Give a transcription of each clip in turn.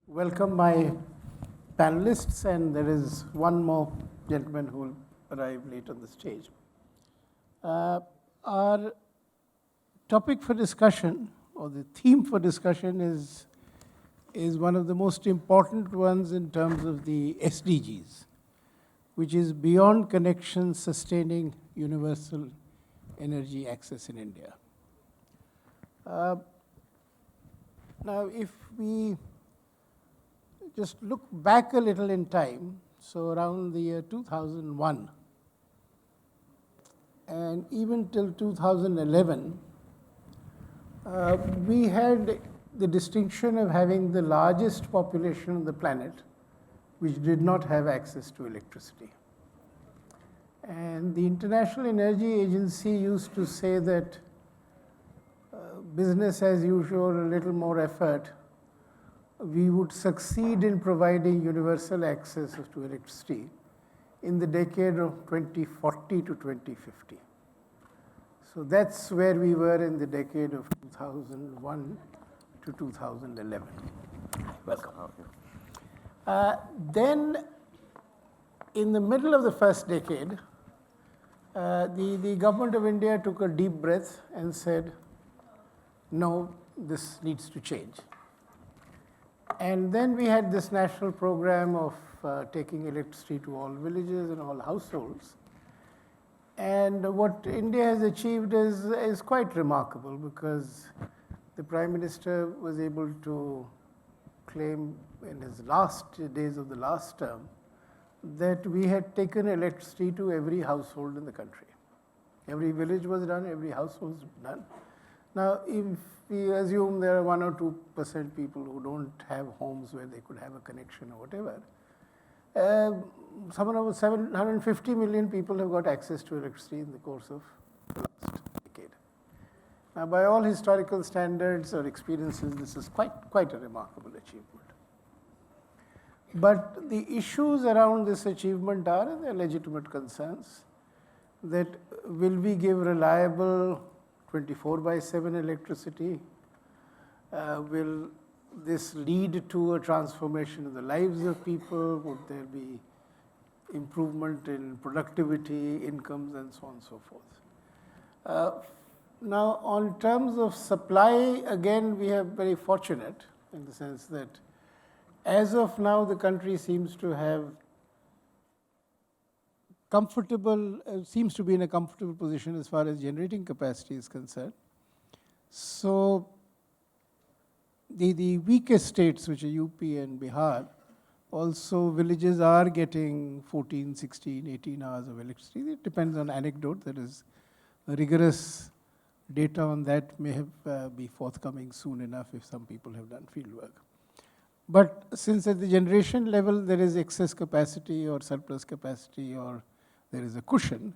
welcome my panelists, and there is one more gentleman who will arrive late on the stage. Our topic for discussion, or the theme for discussion, is one of the most important ones in terms of the SDGs, which is beyond connection, sustaining universal energy access in India. Now, if we just look back a little in time, so around the year 2001, and even till 2011, we had the distinction of having the largest population on the planet which did not have access to electricity. And the International Energy Agency used to say that business as usual, a little more effort, we would succeed in providing universal access to electricity in the decade of 2040 to 2050. So that's where we were in the decade of 2001 to 2011. Welcome. Then, in the middle of the first decade, the government of India took a deep breath and said, no, this needs to change. And then we had this national program of taking electricity to all villages and all households. And what India has achieved is quite remarkable, because the Prime Minister was able to claim in his last days of the last term that we had taken electricity to every household in the country. Every village was done, every household was done. Now, if we assume there are 1 or 2% people who don't have homes where they could have a connection or whatever, somewhere over 750 million people have got access to electricity in the course of the last decade. Now, by all historical standards or experiences, this is quite a remarkable achievement. But the issues around this achievement are, and they're legitimate concerns, that will we give reliable 24/7 electricity? Will this lead to a transformation in the lives of people? Would there be improvement in productivity, incomes, and so on and so forth? Now, on terms of supply, again, we are very fortunate in the sense that as of now, the country seems to have seems to be in a comfortable position as far as generating capacity is concerned. So the weakest states, which are UP and Bihar, also villages are getting 14, 16, 18 hours of electricity. It depends on anecdote. There is rigorous data on that may be forthcoming soon enough if some people have done field work. But since at the generation level there is excess capacity or surplus capacity or there is a cushion,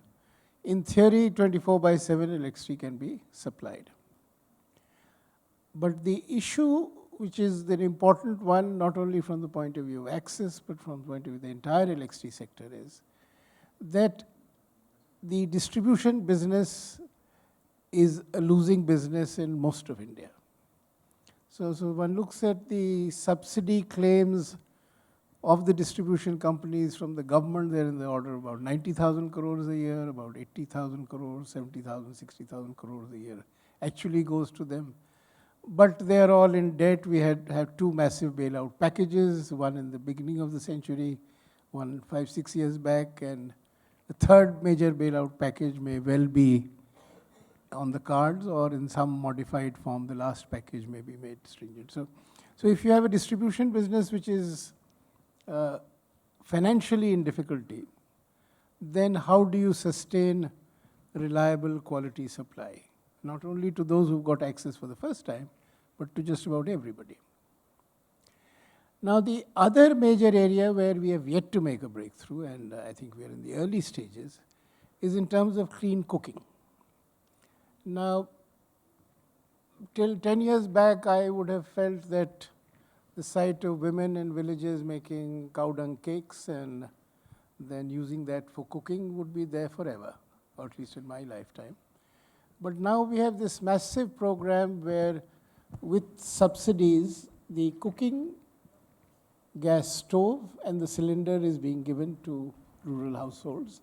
in theory 24/7 electricity can be supplied. But the issue, which is the important one, not only from the point of view of access, but from the point of view of the entire electricity sector, is that the distribution business is a losing business in most of India. So one looks at the subsidy claims of the distribution companies from the government, they're in the order of about 90,000 crores a year, about 80,000 crores, 70,000, 60,000 crores a year actually goes to them. But they're all in debt. We have two massive bailout packages, one in the beginning of the century, one 5-6 years back, and the third major bailout package may well be on the cards, or in some modified form, the last package may be made stringent. So if you have a distribution business which is financially in difficulty, then how do you sustain reliable quality supply? Not only to those who've got access for the first time, but to just about everybody. Now, the other major area where we have yet to make a breakthrough, and I think we are in the early stages, is in terms of clean cooking. Now, till 10 years back, I would have felt that the sight of women in villages making cow dung cakes and then using that for cooking would be there forever, or at least in my lifetime. But now we have this massive program where with subsidies, the cooking gas stove, and the cylinder is being given to rural households.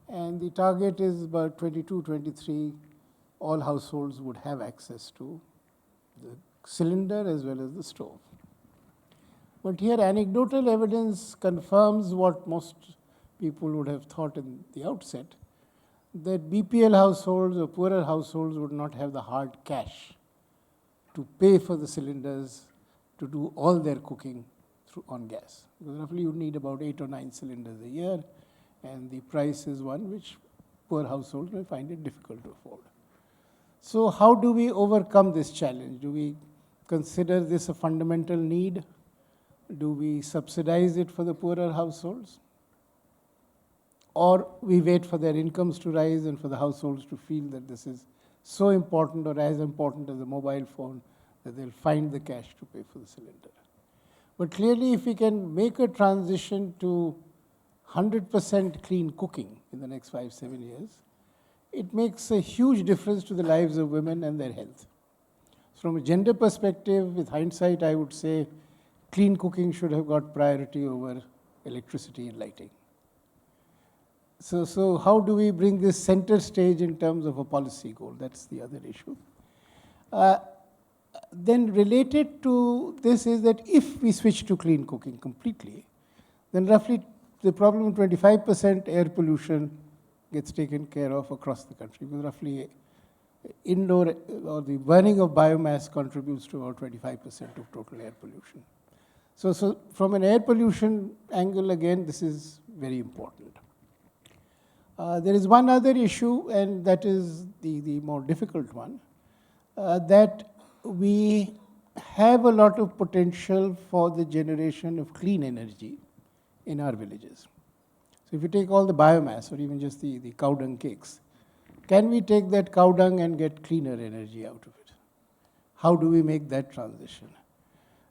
And the target is about 22, 23, all households would have access to the cylinder as well as the stove. But here anecdotal evidence confirms what most people would have thought in the outset, that BPL households or poorer households would not have the hard cash to pay for the cylinders to do all their cooking on gas. Because roughly you need about 8 or 9 cylinders a year, and the price is one which poor households may find it difficult to afford. So how do we overcome this challenge? Do we consider this a fundamental need? Do we subsidize it for the poorer households? Or we wait for their incomes to rise and for the households to feel that this is so important or as important as a mobile phone that they'll find the cash to pay for the cylinder. But clearly, if we can make a transition to 100% clean cooking in the next 5-7 years, it makes a huge difference to the lives of women and their health. From a gender perspective, with hindsight, I would say clean cooking should have got priority over electricity and lighting. So how do we bring this center stage in terms of a policy goal? That's the other issue. Then related to this is that if we switch to clean cooking completely, then roughly the problem of 25% air pollution gets taken care of across the country, because roughly indoor or the burning of biomass contributes to about 25% of total air pollution. So from an air pollution angle, again, this is very important. There is one other issue, and that is the more difficult one, that we have a lot of potential for the generation of clean energy in our villages. So if you take all the biomass or even just the cow dung cakes, can we take that cow dung and get cleaner energy out of it? How do we make that transition?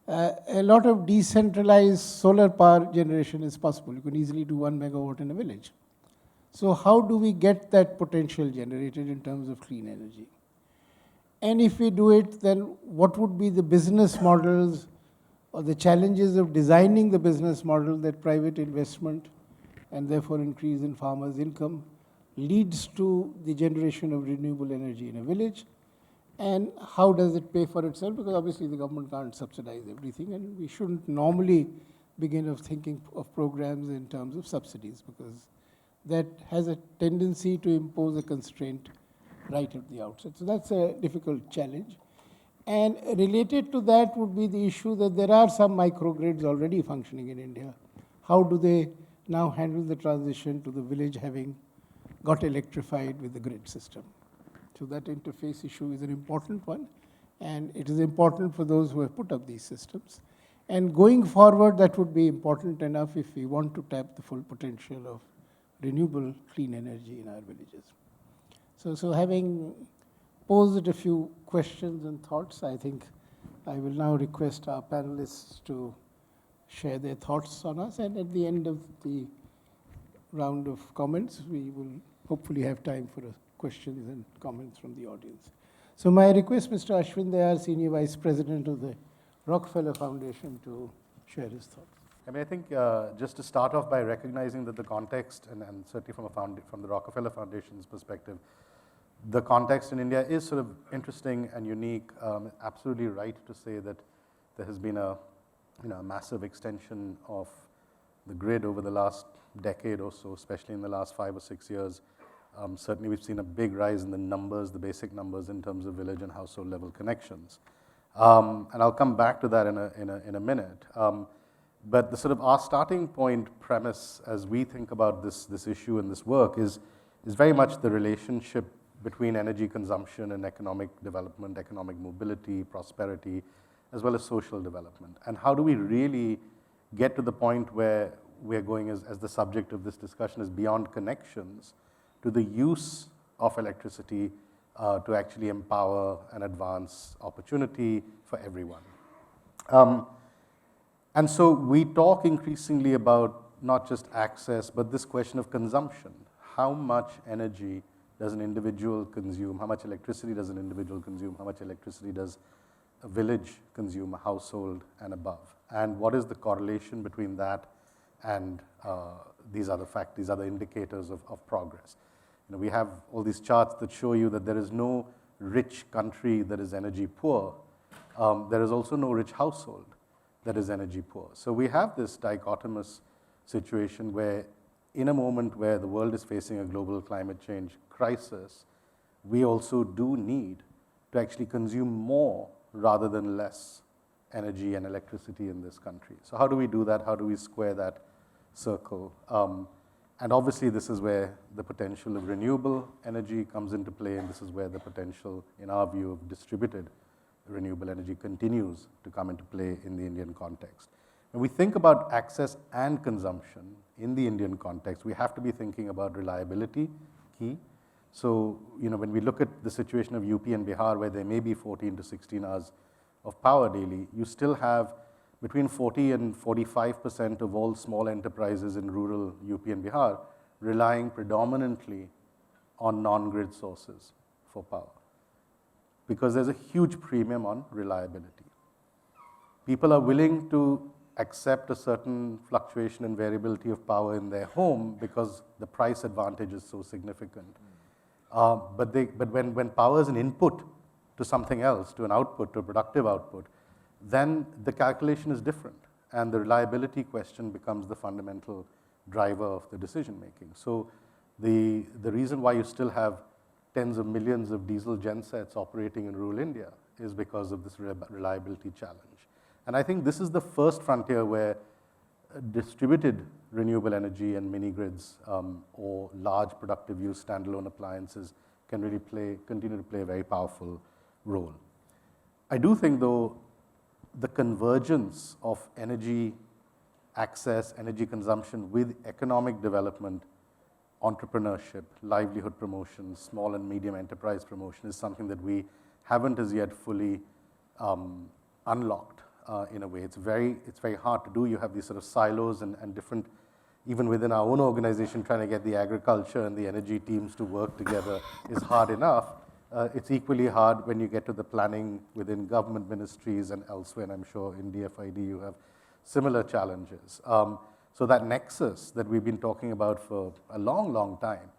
A lot of decentralized solar power generation is possible. You can easily do 1 megawatt in a village. So how do we get that potential generated in terms of clean energy? And if we do it, then what would be the business models or the challenges of designing the business model that private investment and therefore increase in farmers' income leads to the generation of renewable energy in a village? And how does it pay for itself? Because obviously the government can't subsidize everything, and we shouldn't normally begin of thinking of programs in terms of subsidies, because that has a tendency to impose a constraint right at the outset. So that's a difficult challenge. And related to that would be the issue that there are some microgrids already functioning in India. How do they now handle the transition to the village having got electrified with the grid system? So that interface issue is an important one, and it is important for those who have put up these systems. And going forward, that would be important enough if we want to tap the full potential of renewable clean energy in our villages. So having posed a few questions and thoughts, I think I will now request our panelists to share their thoughts on us, and at the end of the round of comments, we will hopefully have time for questions and comments from the audience. So my request, Mr. Ashvin Dayal, Senior Vice President of the Rockefeller Foundation, to share his thoughts. I mean, I think just to start off by recognizing that the context, and certainly from the Rockefeller Foundation's perspective, the context in India is sort of interesting and unique. Absolutely right to say that there has been a massive extension of the grid over the last decade or so, especially in the last 5 or 6 years. Certainly we've seen a big rise in the numbers, the basic numbers in terms of village and household level connections. And I'll come back to that in a minute. But the sort of our starting point premise as we think about this issue and this work is very much the relationship between energy consumption and economic development, economic mobility, prosperity, as well as social development. And how do we really get to the point where we're going as the subject of this discussion is beyond connections to the use of electricity to actually empower and advance opportunity for everyone. And so we talk increasingly about not just access, but this question of consumption. How much energy does an individual consume? How much electricity does an individual consume? How much electricity does a village consumer, household and above? And what is the correlation between that and these other facts, these other indicators of progress? You know, we have all these charts that show you that there is no rich country that is energy poor. There is also no rich household that is energy poor. So we have this dichotomous situation where in a moment where the world is facing a global climate change crisis, we also do need to actually consume more rather than less energy and electricity in this country. So how do we do that? How do we square that circle? And obviously this is where the potential of renewable energy comes into play, and this is where the potential, in our view, of distributed renewable energy continues to come into play in the Indian context. When we think about access and consumption in the Indian context, we have to be thinking about reliability, key. So, you know, when we look at the situation of UP and Bihar, where there may be 14 to 16 hours of power daily, you still have between 40 and 45% of all small enterprises in rural UP and Bihar relying predominantly on non-grid sources for power, because there's a huge premium on reliability. People are willing to accept a certain fluctuation and variability of power in their home because the price advantage is so significant. But when power is an input to something else, to an output, to a productive output, then the calculation is different, and the reliability question becomes the fundamental driver of the decision making. So the reason why you still have tens of millions of diesel gensets operating in rural India is because of this reliability challenge. And I think this is the first frontier where distributed renewable energy and mini grids or large productive use standalone appliances can really continue to play a very powerful role. I do think, though, the convergence of energy access, energy consumption with economic development, entrepreneurship, livelihood promotion, small and medium enterprise promotion is something that we haven't as yet fully unlocked in a way. It's very hard to do. You have these sort of silos and different, even within our own organization, trying to get the agriculture and the energy teams to work together is hard enough. It's equally hard when you get to the planning within government ministries and elsewhere, and I'm sure in DFID you have similar challenges. So that nexus that we've been talking about for a long, long time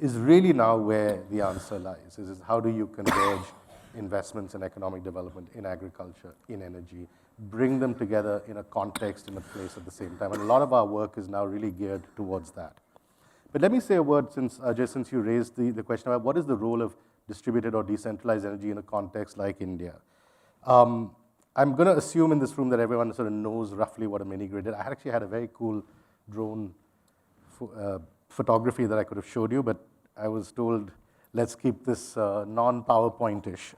is really now where the answer lies, is how do you converge investments in economic development, in agriculture, in energy, bring them together in a context, in a place at the same time. And a lot of our work is now really geared towards that. But let me say a word, Ajay, since you raised the question about what is the role of distributed or decentralized energy in a context like India. I'm going to assume in this room that everyone sort of knows roughly what a mini grid is. I actually had a very cool drone photography that I could have showed you, but I was told, let's keep this non-PowerPoint-ish.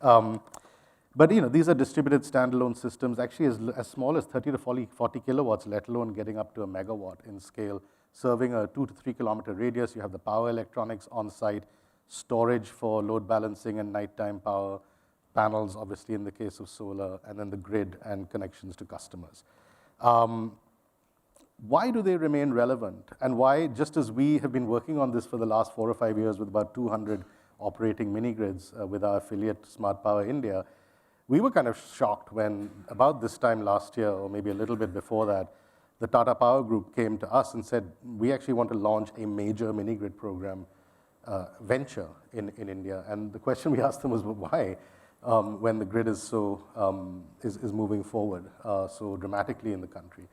But you know, these are distributed standalone systems, actually as small as 30 to 40 kilowatts, let alone getting up to a megawatt in scale, serving a 2 to 3 kilometer radius. You have the power electronics on site, storage for load balancing and nighttime power, panels, obviously in the case of solar, and then the grid and connections to customers. Why do they remain relevant? And why, just as we have been working on this for the last 4 or 5 years with about 200 operating mini grids with our affiliate Smart Power India, we were kind of shocked when about this time last year, or maybe a little bit before that, the Tata Power Group came to us and said, we actually want to launch a major mini grid program venture in India. And the question we asked them was, well, why? When the grid is so is moving forward so dramatically in the country.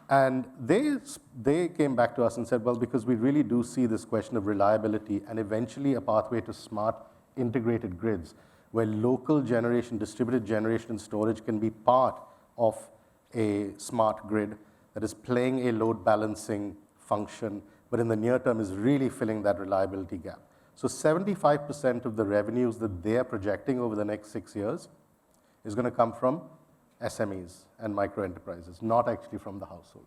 And they came back to us and said, well, because we really do see this question of reliability and eventually a pathway to smart integrated grids where local generation, distributed generation and storage can be part of a smart grid that is playing a load balancing function, but in the near term is really filling that reliability gap. So 75% of the revenues that they are projecting over the next 6 years is going to come from SMEs and micro enterprises, not actually from the household.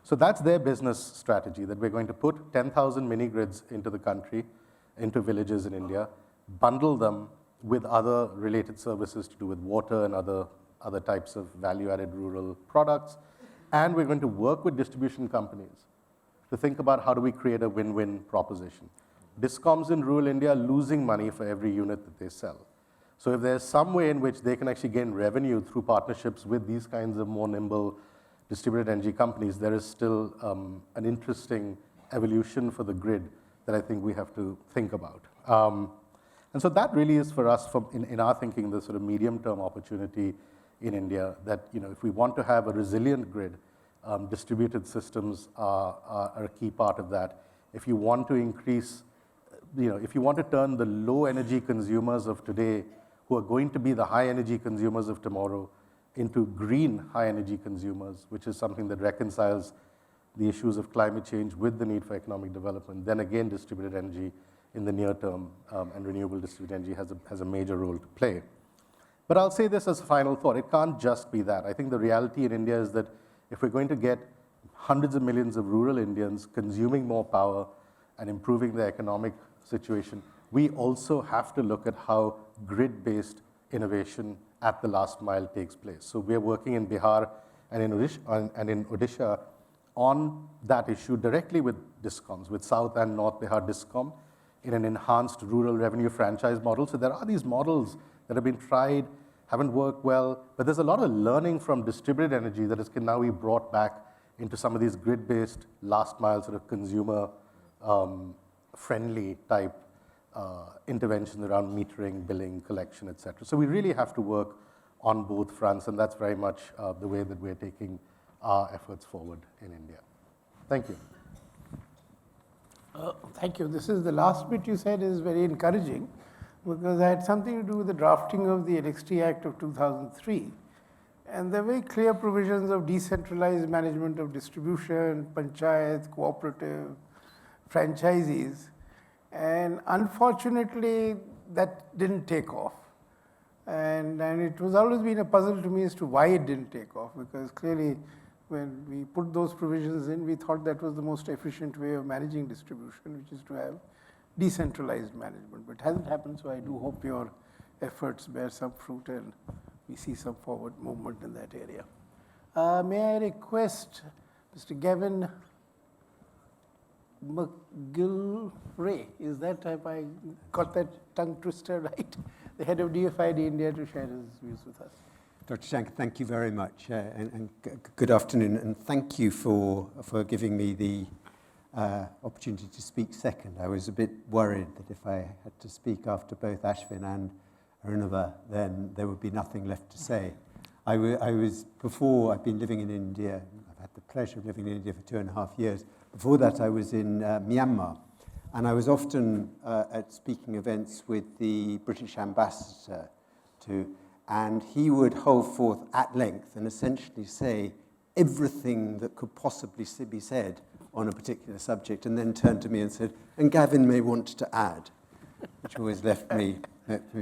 So that's their business strategy, that we're going to put 10,000 mini grids into the country, into villages in India, bundle them with other related services to do with water and other types of value-added rural products. And we're going to work with distribution companies to think about how do we create a win-win proposition. Discoms in rural India are losing money for every unit that they sell. So if there's some way in which they can actually gain revenue through partnerships with these kinds of more nimble distributed energy companies, there is still an interesting evolution for the grid that I think we have to think about. And so that really is for us, in our thinking, the sort of medium-term opportunity in India, that if we want to have a resilient grid, distributed systems are a key part of that. If you want to increase, if you want to turn the low energy consumers of today, who are going to be the high energy consumers of tomorrow, into green high energy consumers, which is something that reconciles the issues of climate change with the need for economic development, then again distributed energy in the near term and renewable distributed energy has a major role to play. But I'll say this as a final thought, it can't just be that. I think the reality in India is that if we're going to get hundreds of millions of rural Indians consuming more power and improving their economic situation, we also have to look at how grid-based innovation at the last mile takes place. So we're working in Bihar and in Odisha on that issue directly with DISCOMs, with South and North Bihar DISCOM, in an enhanced rural revenue franchise model. So there are these models that have been tried, haven't worked well, but there's a lot of learning from distributed energy that can now be brought back into some of these grid-based last mile sort of consumer friendly type interventions around metering, billing, collection, et cetera. So we really have to work on both fronts, and that's very much the way that we're taking our efforts forward in India. Thank you. Thank you. This is the last bit you said is very encouraging, because I had something to do with the drafting of the Electricity Act of 2003. And there are very clear provisions of decentralized management of distribution, panchayat, cooperative, franchisees. And unfortunately, that didn't take off. And it was always been a puzzle to me as to why it didn't take off, because clearly when we put those provisions in, we thought that was the most efficient way of managing distribution, which is to have decentralized management. But it hasn't happened, so I do hope your efforts bear some fruit and we see some forward movement in that area. May I request Mr. Gavin McGillivray, is that, have I got that tongue twister right? The head of DFID India, to share his views with us. Dr. Shankar, thank you very much, and good afternoon, and thank you for giving me the opportunity to speak second. I was a bit worried that if I had to speak after both Ashvin and Arunava, then there would be nothing left to say. Before I've been living in India, I've had the pleasure of living in India for 2.5 years. Before that, I was in Myanmar, and I was often at speaking events with the British ambassador and he would hold forth at length and essentially say everything that could possibly be said on a particular subject, and then turn to me and said, and Gavin may want to add, which always left me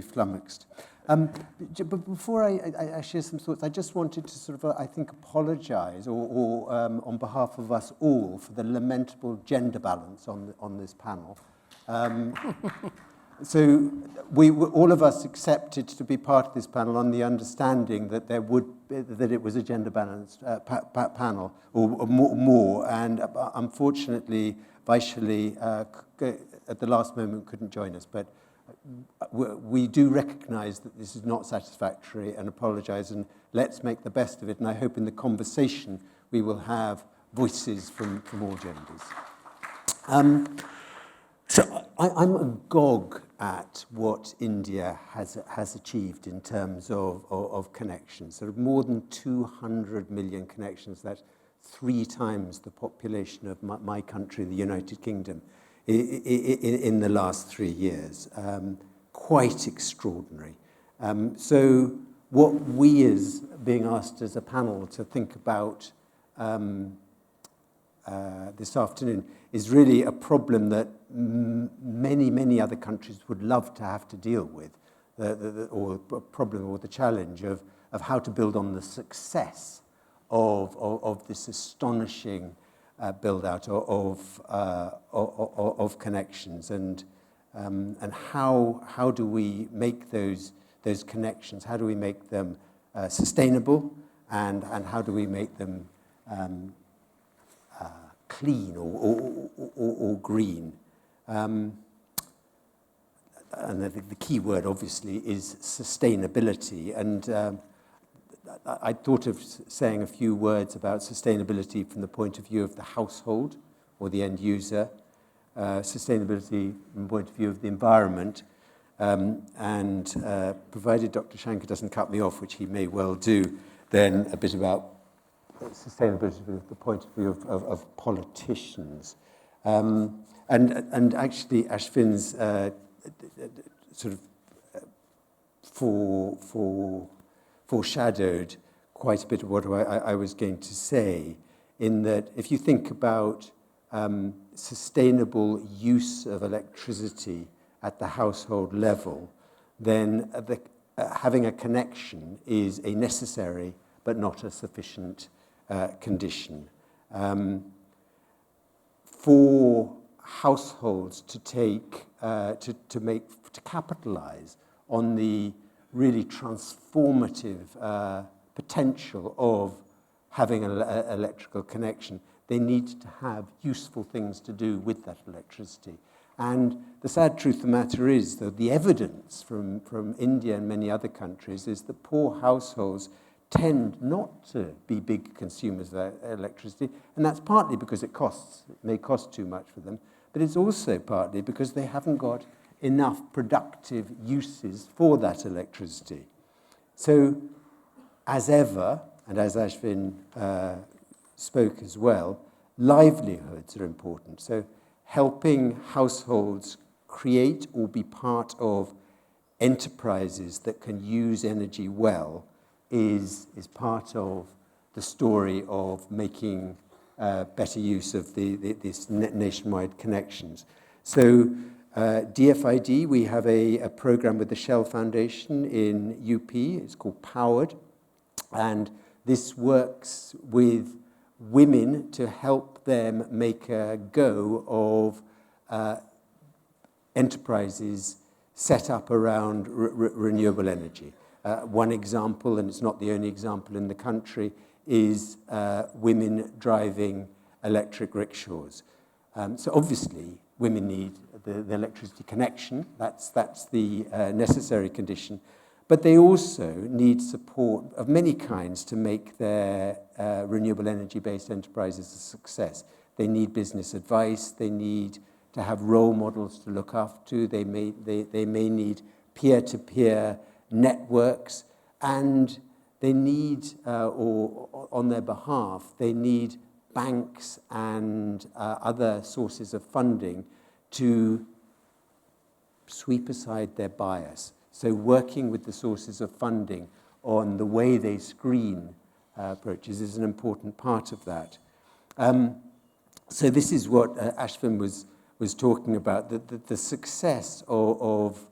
flummoxed. But before I share some thoughts, I just wanted to sort of, I think, apologize or on behalf of us all for the lamentable gender balance on this panel. So all of us accepted to be part of this panel on the understanding that that it was a gender balanced panel or more, and unfortunately, Vaishali at the last moment couldn't join us, but we do recognize that this is not satisfactory and apologize, and let's make the best of it, and I hope in the conversation we will have voices from all genders. So I'm agog at what India has achieved in terms of connections. There are more than 200 million connections. That's 3 times the population of my country, the United Kingdom, in the last 3 years. Quite extraordinary. So what we is being asked as a panel to think about this afternoon is really a problem that many other countries would love to have to deal with, or a problem or the challenge of how to build on the success of this astonishing build-out of connections, and how do we make those connections? How do we make them sustainable, and how do we make them clean or green? the key word obviously is sustainability. And I thought of saying a few words about sustainability from the point of view of the household or the end user, sustainability from the point of view of the environment, and provided Dr. Shankar doesn't cut me off, which he may well do, then a bit about sustainability from the point of view of politicians. And actually, Ashvin's sort of foreshadowed quite a bit of what I was going to say, in that if you think about sustainable use of electricity at the household level, then having a connection is a necessary but not a sufficient condition. For households to capitalize on the really transformative potential of having an electrical connection, they need to have useful things to do with that electricity. And the sad truth of the matter is that the evidence from India and many other countries is that poor households tend not to be big consumers of electricity, and that's partly because it may cost too much for them, but it's also partly because they haven't got enough productive uses for that electricity. So, as ever, and as Ashvin spoke as well, livelihoods are important. So, helping households create or be part of enterprises that can use energy well is part of the story of making better use of these nationwide connections. So DFID, we have a program with the Shell Foundation in UP. It's called Powered. And this works with women to help them make a go of enterprises set up around renewable energy. One example, and it's not the only example in the country, is women driving electric rickshaws. So obviously, women need the electricity connection. That's the necessary condition. But they also need support of many kinds to make their renewable energy-based enterprises a success. They need business advice. They need to have role models to look up to. They may need peer-to-peer networks, and they need, or on their behalf, they need banks and other sources of funding to sweep aside their bias. So working with the sources of funding on the way they screen approaches is an important part of that. So this is what Ashvin was talking about, the success of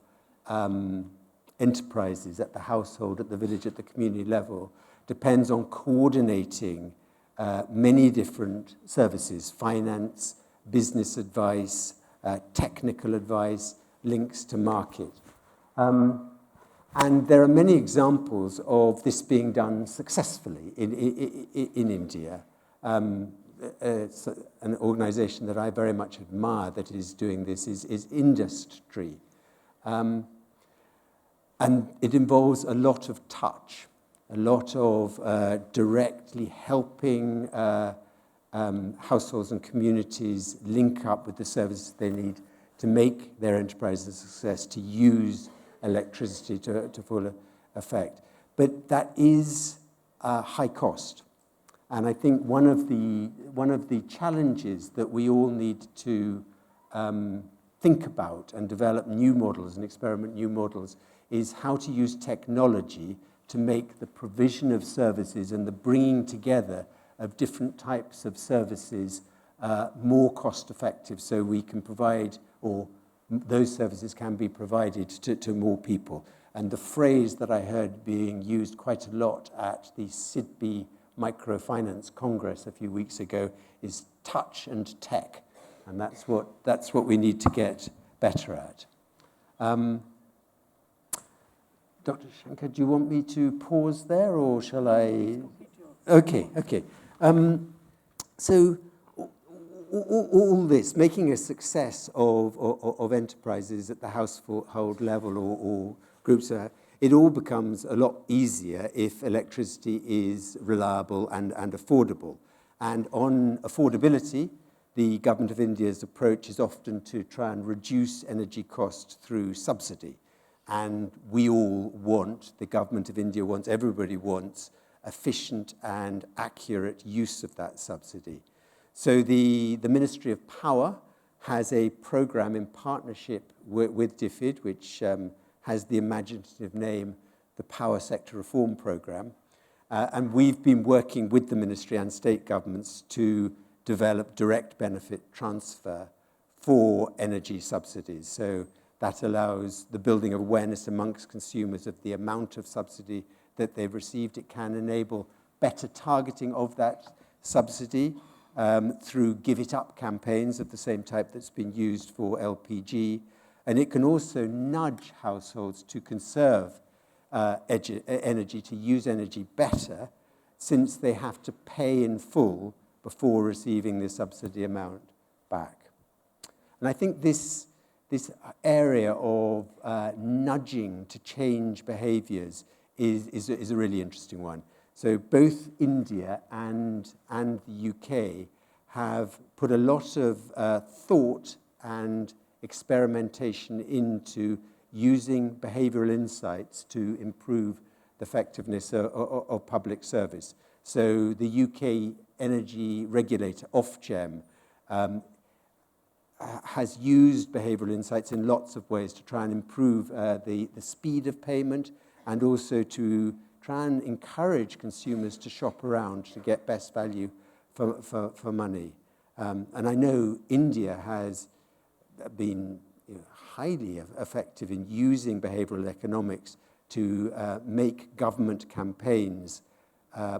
enterprises at the household, at the village, at the community level depends on coordinating many different services: finance, business advice, technical advice, links to market. And there are many examples of this being done successfully in India. It's an organization that I very much admire that is doing this is Industry. And it involves a lot of touch, a lot of directly helping households and communities link up with the services they need to make their enterprises a success, to use electricity to full effect. But that is high cost. And I think one of the challenges that we all need to think about and develop new models and experiment new models is how to use technology to make the provision of services and the bringing together of different types of services more cost effective, so we can provide, or those services can be provided to more people. And the phrase that I heard being used quite a lot at the Sydney Microfinance Congress a few weeks ago is touch and tech. And that's what we need to get better at. Dr. Shankar, do you want me to pause there, or shall I? Okay. So all this, making a success of enterprises at the household level or groups, it all becomes a lot easier if electricity is reliable and affordable. And on affordability, the government of India's approach is often to try and reduce energy costs through subsidy. And we all want, the government of India wants, everybody wants efficient and accurate use of that subsidy. So the Ministry of Power has a program in partnership with DFID, which has the imaginative name, the Power Sector Reform Program. And we've been working with the ministry and state governments to develop direct benefit transfer for energy subsidies. So that allows the building of awareness amongst consumers of the amount of subsidy that they've received. It can enable better targeting of that subsidy through give it up campaigns of the same type that's been used for LPG. And it can also nudge households to conserve energy, to use energy better, since they have to pay in full before receiving the subsidy amount back. And I think this area of nudging to change behaviors is a really interesting one. So both India and the UK have put a lot of thought and experimentation into using behavioral insights to improve the effectiveness of public service. So the UK energy regulator, Ofgem, has used behavioral insights in lots of ways to try and improve the speed of payment, and also to try and encourage consumers to shop around to get best value for money. And I know India has been highly effective in using behavioral economics to make government campaigns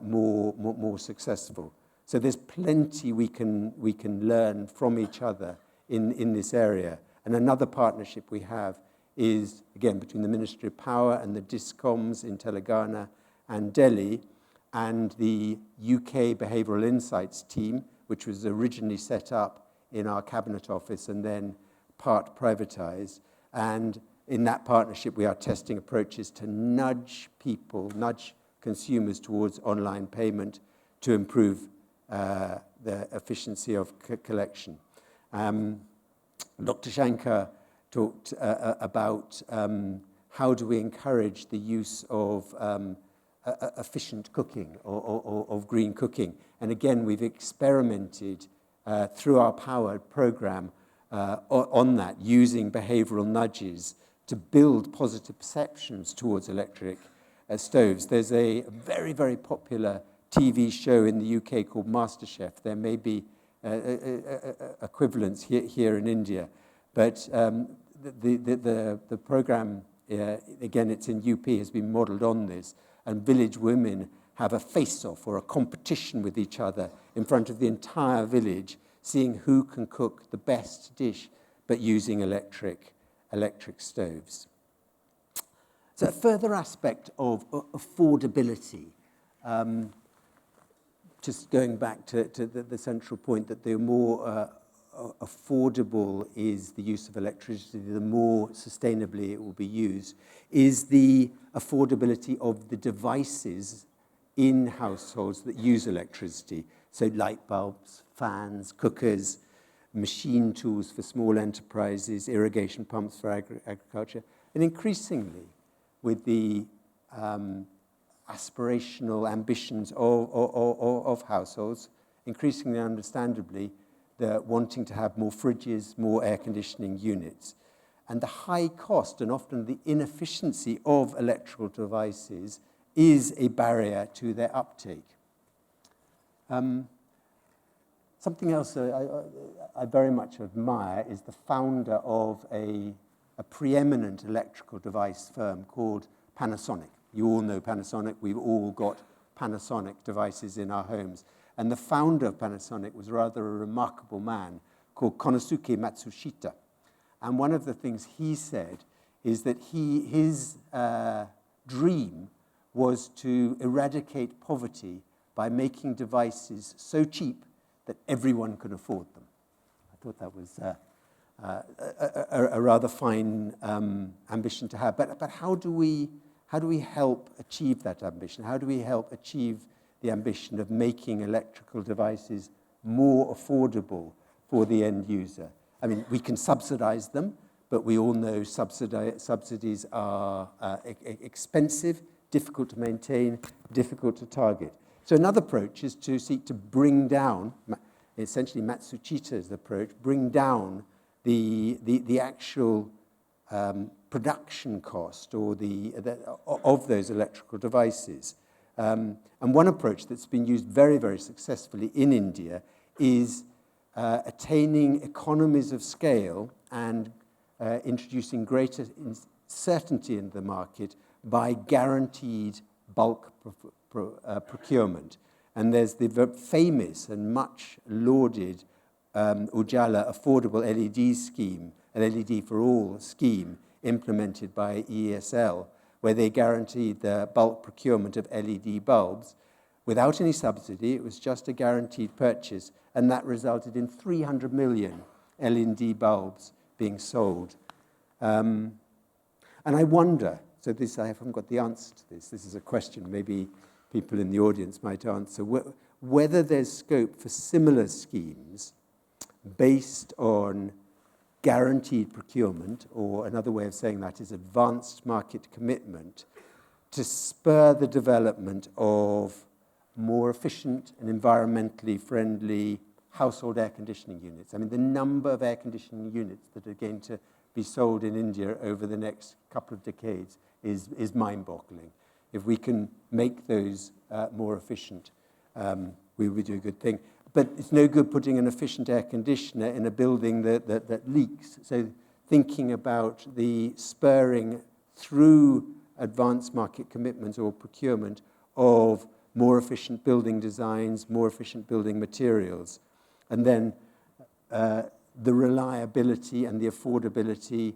more successful. So there's plenty we can learn from each other in this area. And another partnership we have is, again, between the Ministry of Power and the Discoms in Telangana and Delhi, and the UK Behavioural Insights team, which was originally set up in our Cabinet Office and then part privatised. And in that partnership, we are testing approaches to nudge consumers towards online payment to improve the efficiency of collection. Dr. Shankar talked about how do we encourage the use of efficient cooking or of green cooking. And again, we've experimented through our Power program on that, using behavioral nudges to build positive perceptions towards electric stoves. There's a very, very popular TV show in the UK called MasterChef. There may be equivalents here in India, but the program, again, it's in UP, has been modelled on this, and village women have a face-off or a competition with each other in front of the entire village, seeing who can cook the best dish, but using electric stoves. So a further aspect of affordability, just going back to the central point that the more affordable is the use of electricity, the more sustainably it will be used, is the affordability of the devices in households that use electricity. So light bulbs, fans, cookers, machine tools for small enterprises, irrigation pumps for agriculture, and increasingly with the aspirational ambitions of households, increasingly understandably, they're wanting to have more fridges, more air conditioning units. And the high cost and often the inefficiency of electrical devices is a barrier to their uptake. Something else I very much admire is the founder of a preeminent electrical device firm called Panasonic. You all know Panasonic. We've all got Panasonic devices in our homes. And the founder of Panasonic was rather a remarkable man called Konosuke Matsushita. And one of the things he said is that his dream was to eradicate poverty by making devices so cheap that everyone could afford them. thought that was a rather fine ambition to have. But how do we help achieve that ambition? How do we help achieve the ambition of making electrical devices more affordable for the end user? I mean, we can subsidize them, but we all know subsidies are expensive, difficult to maintain, difficult to target. So another approach is to seek to bring down, essentially Matsushita's approach, bring down the actual production cost or of those electrical devices. And one approach that's been used very, very successfully in India is attaining economies of scale and introducing greater certainty in the market by guaranteed bulk procurement. And there's the famous and much lauded Ujala affordable LED scheme, an LED for all scheme implemented by ESL, where they guaranteed the bulk procurement of LED bulbs without any subsidy. It was just a guaranteed purchase, and that resulted in 300 million LED bulbs being sold. And I wonder, so this, I haven't got the answer to this. This is a question maybe people in the audience might answer, whether there's scope for similar schemes based on guaranteed procurement, or another way of saying that is advanced market commitment, to spur the development of more efficient and environmentally friendly household air conditioning units. I mean, the number of air conditioning units that are going to be sold in India over the next couple of decades is mind-boggling. If we can make those more efficient, we would do a good thing. But it's no good putting an efficient air conditioner in a building that leaks. So thinking about the spurring through advanced market commitments or procurement of more efficient building designs, more efficient building materials, and then the reliability and the affordability,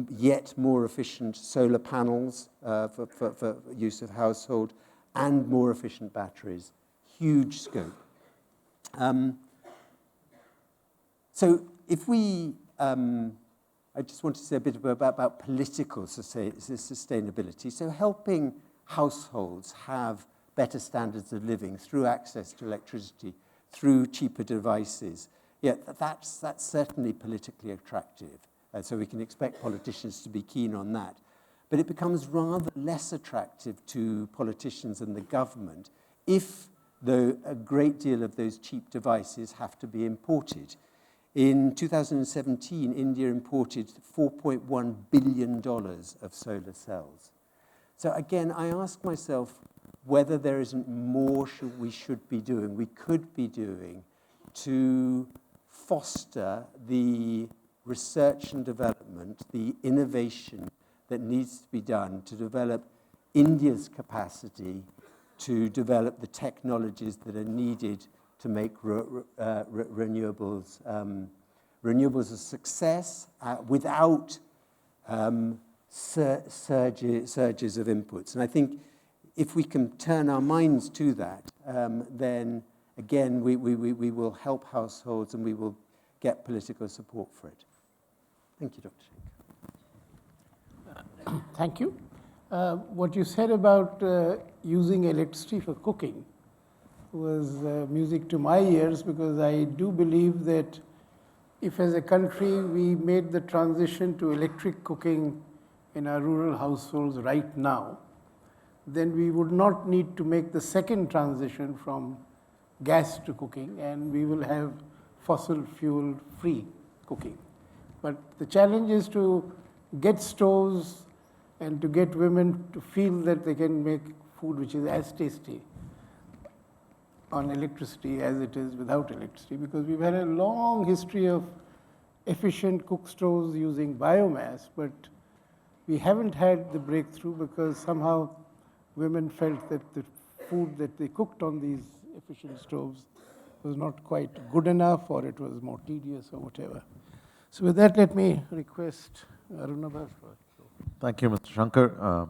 yet more efficient solar panels for use of household, and more efficient batteries. Huge scope. So if we, I just want to say a bit about political sustainability. So helping households have better standards of living through access to electricity, through cheaper devices. Yeah, that's certainly politically attractive. So we can expect politicians to be keen on that. But it becomes rather less attractive to politicians and the government if though a great deal of those cheap devices have to be imported. In 2017, India imported $4.1 billion of solar cells. So again, I ask myself whether there isn't more we should be doing, we could be doing, to foster the research and development, the innovation that needs to be done to develop India's capacity to develop the technologies that are needed to make renewables a success without surges of inputs. And I think if we can turn our minds to that, then again we will help households and we will get political support for it. Thank you, Dr. Shankar. Thank you. What you said about using electricity for cooking was music to my ears, because I do believe that if as a country we made the transition to electric cooking in our rural households right now, then we would not need to make the second transition from gas to cooking, and we will have fossil fuel free cooking. But the challenge is to get stoves and to get women to feel that they can make food which is as tasty on electricity as it is without electricity, because we've had a long history of efficient cook stoves using biomass, but we haven't had the breakthrough because somehow women felt that the food that they cooked on these efficient stoves was not quite good enough, or it was more tedious or whatever. So with that, let me request Arunabha. Thank you, Mr. Shankar.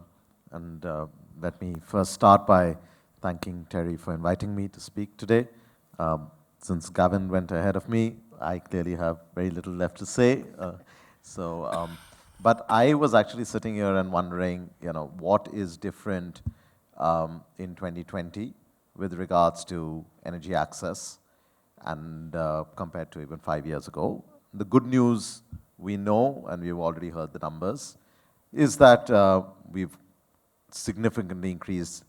Let me first start by thanking Terry for inviting me to speak today. Since Gavin went ahead of me, I clearly have very little left to say. But I was actually sitting here and wondering, what is different in 2020 with regards to energy access and compared to even 5 years ago. The good news we know, and we've already heard the numbers, is that we've significantly increased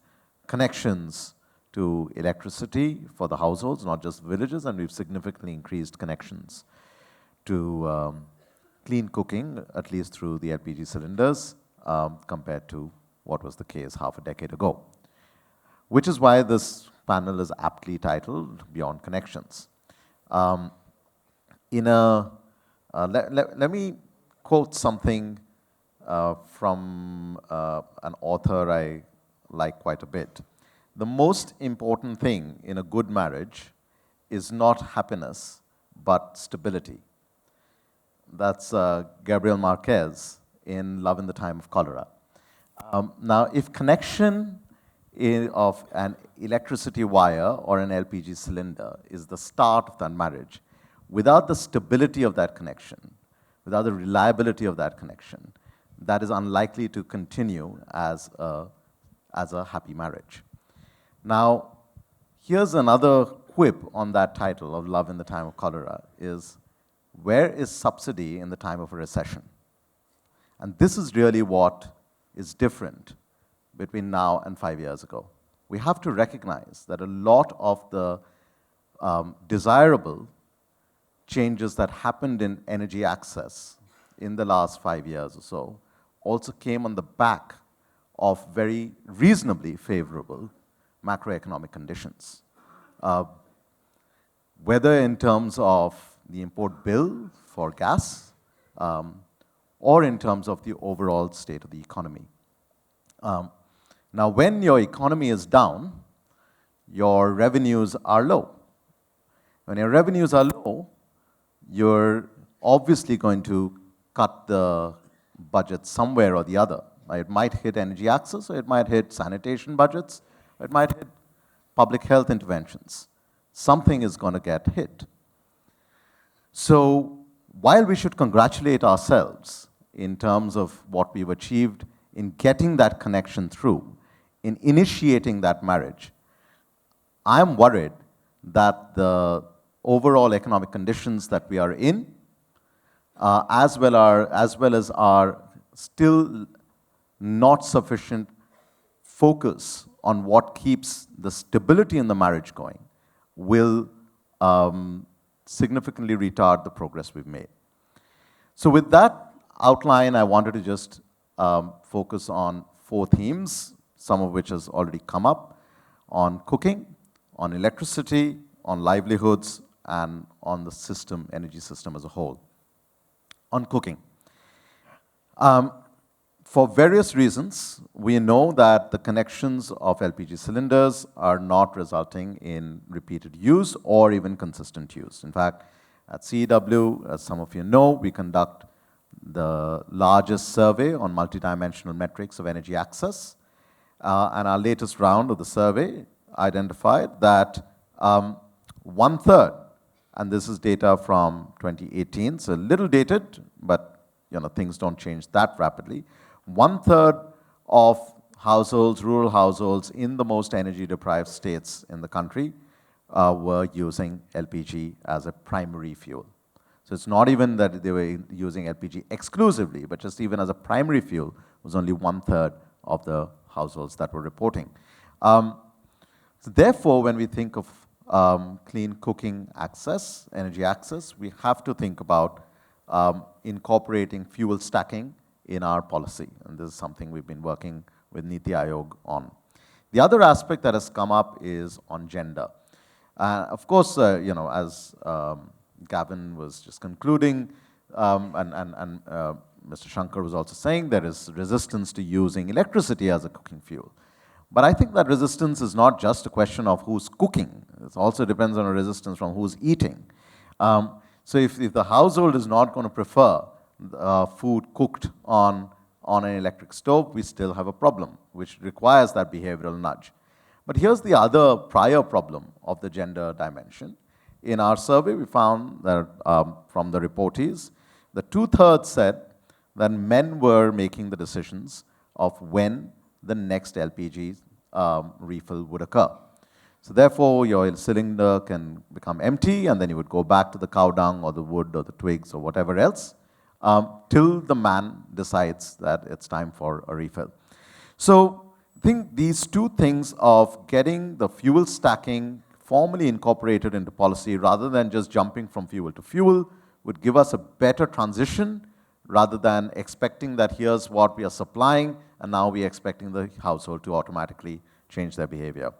connections to electricity for the households, not just villages, and we've significantly increased connections to clean cooking, at least through the LPG cylinders, compared to what was the case half a decade ago. Which is why this panel is aptly titled Beyond Connections. Let me quote something from an author I like quite a bit. The most important thing in a good marriage is not happiness, but stability. That's Gabriel Marquez in Love in the Time of Cholera. Now, if connection of an electricity wire or an LPG cylinder is the start of that marriage, without the stability of that connection, without the reliability of that connection, that is unlikely to continue as a happy marriage. Now, here's another quip on that title of Love in the Time of Cholera is, where is subsidy in the time of a recession? And this is really what is different between now and 5 years ago. We have to recognize that a lot of the desirable changes that happened in energy access in the last 5 years or so also came on the back of very reasonably favorable macroeconomic conditions. Whether in terms of the import bill for gas, or in terms of the overall state of the economy. Now, when your economy is down, your revenues are low. When your revenues are low, you're obviously going to cut the budget somewhere or the other. It might hit energy access, or it might hit sanitation budgets, or it might hit public health interventions. Something is going to get hit. So while we should congratulate ourselves in terms of what we've achieved in getting that connection through, in initiating that marriage, I'm worried that the overall economic conditions that we are in, as well as our still not sufficient focus on what keeps the stability in the marriage going, will significantly retard the progress we've made. So with that outline, I wanted to just focus on 4 themes, some of which has already come up, on cooking, on electricity, on livelihoods, and on the system, energy system as a whole. On cooking. For various reasons, we know that the connections of LPG cylinders are not resulting in repeated use or even consistent use. In fact, at CEW, as some of you know, we conduct the largest survey on multidimensional metrics of energy access. And our latest round of the survey identified that 1/3, and this is data from 2018, so a little dated, but things don't change that rapidly. 1/3 of households, rural households in the most energy deprived states in the country were using LPG as a primary fuel. So it's not even that they were using LPG exclusively, but just even as a primary fuel was only 1/3 of the households that were reporting. So therefore, when we think of clean cooking access, energy access, we have to think about incorporating fuel stacking in our policy. And this is something we've been working with Niti Aayog on. The other aspect that has come up is on gender. Of course, as Gavin was just concluding, and Mr. Shankar was also saying, there is resistance to using electricity as a cooking fuel. But I think that resistance is not just a question of who's cooking. It also depends on a resistance from who's eating. So if the household is not going to prefer food cooked on an electric stove, we still have a problem, which requires that behavioral nudge. But here's the other prior problem of the gender dimension, in our survey, we found that from the reportees, the 2/3 said that men were making the decisions of when the next LPG refill would occur. So therefore, your cylinder can become empty, and then you would go back to the cow dung or the wood or the twigs or whatever else, till the man decides that it's time for a refill. So I think these two things of getting the fuel stacking formally incorporated into policy rather than just jumping from fuel to fuel would give us a better transition rather than expecting that here's what we are supplying and now we're expecting the household to automatically change their behavior.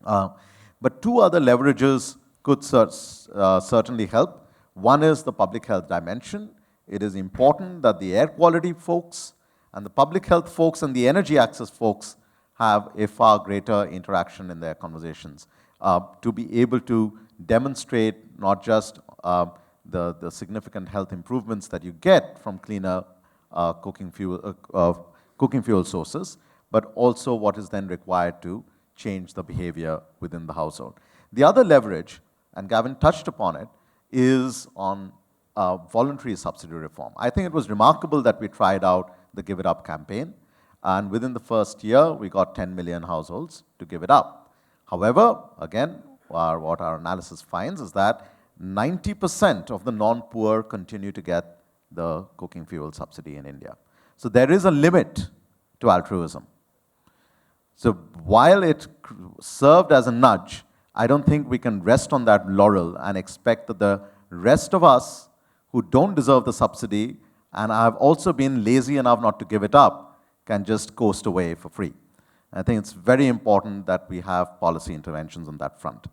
But two other leverages could certainly help. One is the public health dimension. It is important that the air quality folks and the public health folks and the energy access folks have a far greater interaction in their conversations to be able to demonstrate not just the significant health improvements that you get from cleaner cooking fuel sources, but also what is then required to change the behavior within the household. The other leverage, and Gavin touched upon it, is on voluntary subsidy reform. I think it was remarkable that we tried out the Give It Up campaign, and within the first year, we got 10 million households to give it up. However, again, what our analysis finds is that 90% of the non-poor continue to get the cooking fuel subsidy in India. So there is a limit to altruism. So while it served as a nudge, I don't think we can rest on that laurel and expect that the rest of us who don't deserve the subsidy and have also been lazy enough not to give it up can just coast away for free. I think it's very important that we have policy interventions on that front.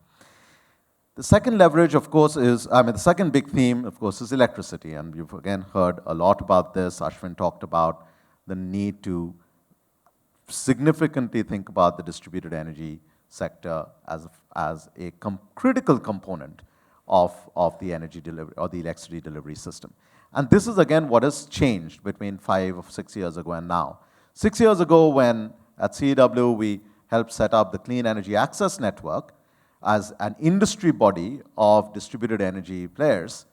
The second leverage, of course, the second big theme, of course, is electricity. And you've again heard a lot about this. Ashvin talked about the need to significantly think about the distributed energy sector as a critical component of the energy delivery or the electricity delivery system. And this is again what has changed between 5 or 6 years ago and now. 6 years ago, when at CEW we helped set up the Clean Energy Access Network as an industry body of distributed energy players,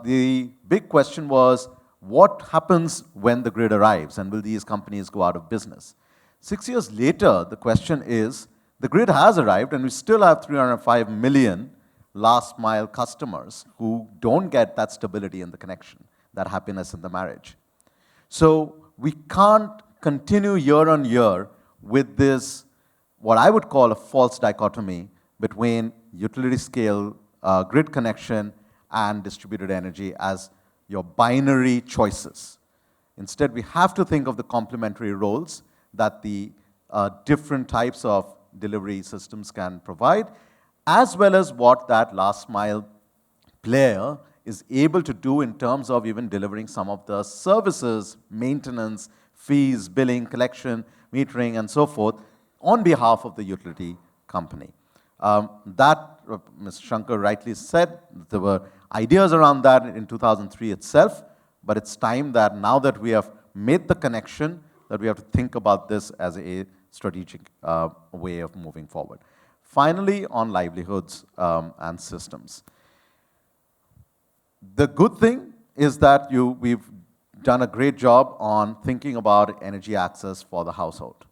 the big question was, what happens when the grid arrives, and will these companies go out of business? 6 years later, the question is, the grid has arrived, and we still have 305 million last mile customers who don't get that stability in the connection, that happiness in the marriage. So we can't continue year on year with this, what I would call a false dichotomy between utility scale grid connection and distributed energy as your binary choices. Instead, we have to think of the complementary roles that the different types of delivery systems can provide, as well as what that last mile player is able to do in terms of even delivering some of the services, maintenance, fees, billing, collection, metering, and so forth on behalf of the utility company. Mr. Shankar rightly said, there were ideas around that in 2003 itself, but it's time that now that we have made the connection, that we have to think about this as a strategic way of moving forward. Finally, on livelihoods and systems. The good thing is that we've done a great job on thinking about energy access for the household.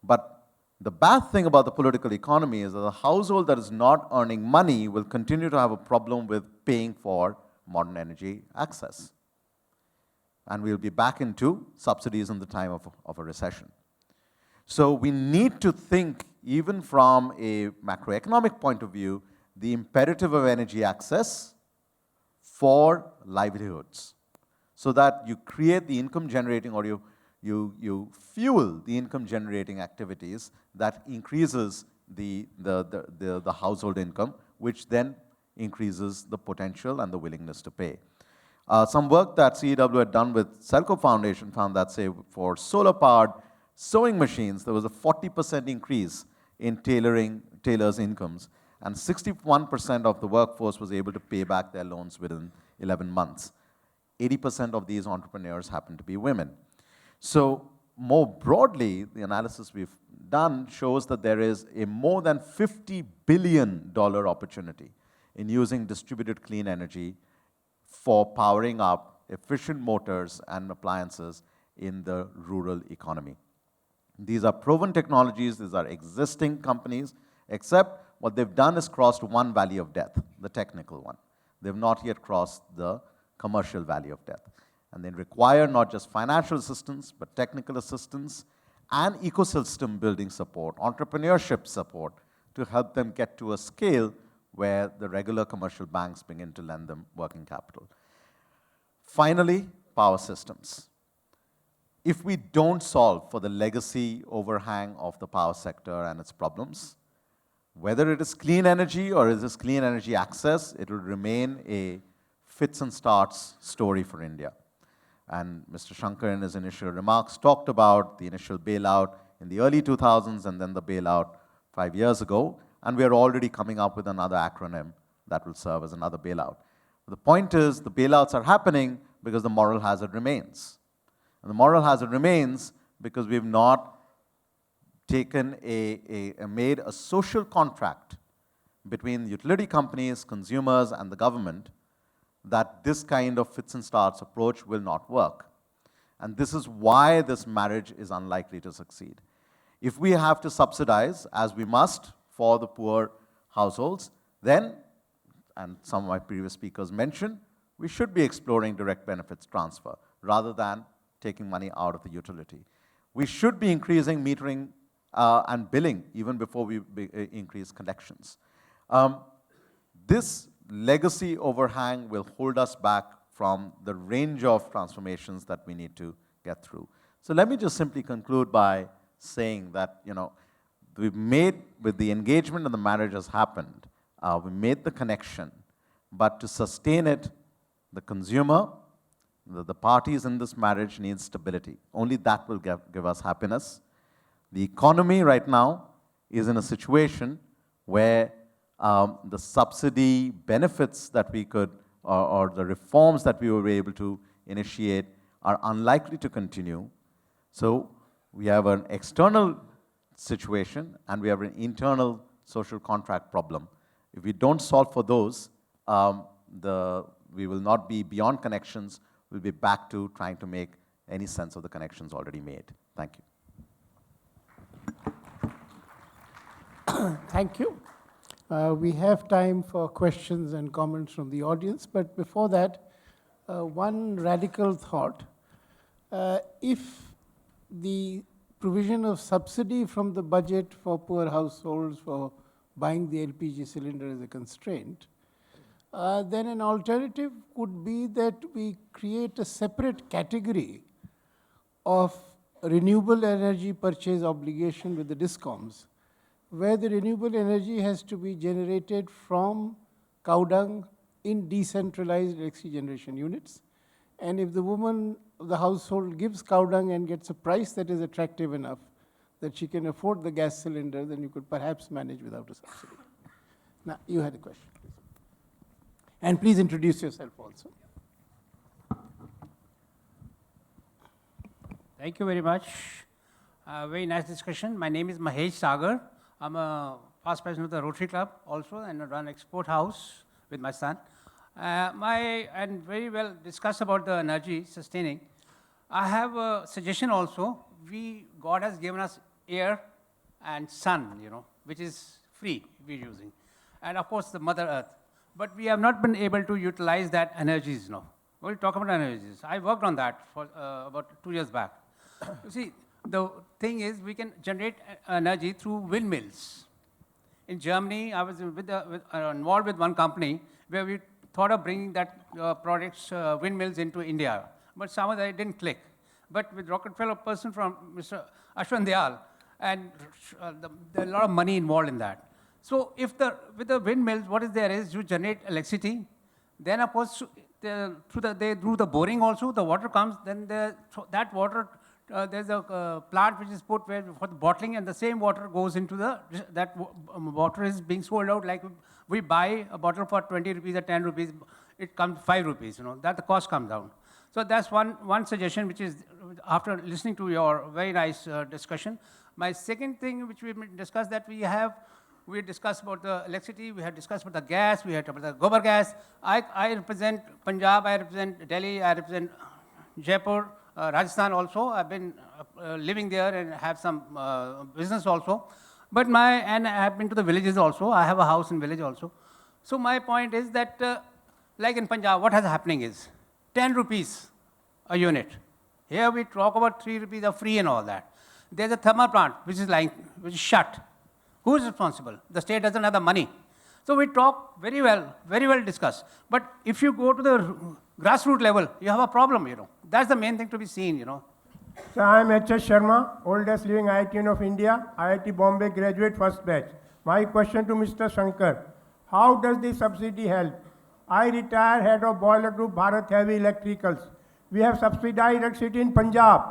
But the bad thing about the political economy is that the household that is not earning money will continue to have a problem with paying for modern energy access. And we'll be back into subsidies in the time of a recession. So we need to think, even from a macroeconomic point of view, the imperative of energy access for livelihoods, so that you create the income generating, or you fuel the income generating activities that increases the household income, which then increases the potential and the willingness to pay. Some work that CEW had done with Selco Foundation found that, say, for solar-powered sewing machines, there was a 40% increase in tailors' incomes, and 61% of the workforce was able to pay back their loans within 11 months. 80% of these entrepreneurs happen to be women. So more broadly, the analysis we've done shows that there is a more than $50 billion opportunity in using distributed clean energy for powering up efficient motors and appliances in the rural economy. These are proven technologies, these are existing companies, except what they've done is crossed one valley of death, the technical one. They've not yet crossed the commercial valley of death. And they require not just financial assistance, but technical assistance and ecosystem building support, entrepreneurship support, to help them get to a scale where the regular commercial banks begin to lend them working capital. Finally, power systems. If we don't solve for the legacy overhang of the power sector and its problems, whether it is clean energy or it is clean energy access, it will remain a fits and starts story for India. And Mr. Shankar in his initial remarks talked about the initial bailout in the early 2000s and then the bailout 5 years ago, and we are already coming up with another acronym that will serve as another bailout. The point is the bailouts are happening because the moral hazard remains. And the moral hazard remains because we've not taken made a social contract between utility companies, consumers, and the government that this kind of fits and starts approach will not work. And this is why this marriage is unlikely to succeed. If we have to subsidize, as we must for the poor households, then, and some of my previous speakers mentioned, we should be exploring direct benefits transfer rather than taking money out of the utility. We should be increasing metering and billing even before we increase collections. This legacy overhang will hold us back from the range of transformations that we need to get through. So let me just simply conclude by saying that, we've made, with the engagement and the marriage has happened, we made the connection, but to sustain it, the consumer, the parties in this marriage need stability. Only that will give us happiness. The economy right now is in a situation where the subsidy benefits that we could, or the reforms that we were able to initiate are unlikely to continue. So we have an external situation and we have an internal social contract problem. If we don't solve for those, we will not be beyond connections, we'll be back to trying to make any sense of the connections already made. Thank you. Thank you. We have time for questions and comments from the audience, but before that, one radical thought. If the provision of subsidy from the budget for poor households for buying the LPG cylinder is a constraint, then an alternative could be that we create a separate category of renewable energy purchase obligation with the DISCOMs, where the renewable energy has to be generated from cow dung in decentralized electricity generation units. And if the woman of the household gives cow dung and gets a price that is attractive enough that she can afford the gas cylinder, then you could perhaps manage without a subsidy. Now, you had a question, please. And please introduce yourself also. Thank you very much. Very nice discussion. My name is Mahesh Sagar. I'm a past president of the Rotary Club also, and I run Export House with my son. And very well discussed about the energy sustaining. I have a suggestion also. God has given us air and sun, which is free we're using. And of course the Mother Earth. But we have not been able to utilize that energies, We'll talk about energies. I worked on that for about 2 years back. You see, the thing is we can generate energy through windmills. In Germany, I was involved with one company where we thought of bringing that products, windmills into India. But somehow that didn't click. But with Rockefeller person from Mr. Ashvin Dayal, and there are a lot of money involved in that. So if with the windmills, what is there is you generate electricity, then of course they do the boring also, the water comes, then that water, there's a plant which is put for the bottling, and the same water goes into that water is being sold out, like we buy a bottle for 20 rupees or 10 rupees, it comes 5 rupees, that the cost comes down. So that's one suggestion, which is after listening to your very nice discussion. My second thing which we discussed, that we have we discussed about the electricity, we had discussed about the gas, we had about the gobar gas. I represent Punjab, I represent Delhi, I represent Jaipur, Rajasthan also. I've been living there and have some business also. But and I have been to the villages also. I have a house in village also. So my point is that, like in Punjab, what is happening is 10 rupees a unit. Here we talk about 3 rupees are free and all that. There's a thermal plant which is shut. Who is responsible? The state doesn't have the money. So we talk very well discussed. But if you go to the grassroots level, you have a problem, That's the main thing to be seen, So I am H.S. Sharma, oldest living IITian of India, IIT Bombay graduate first batch. My question to Mr. Shankar, how does the subsidy help? I retired head of boiler group Bharat Heavy Electricals. We have subsidized electricity in Punjab.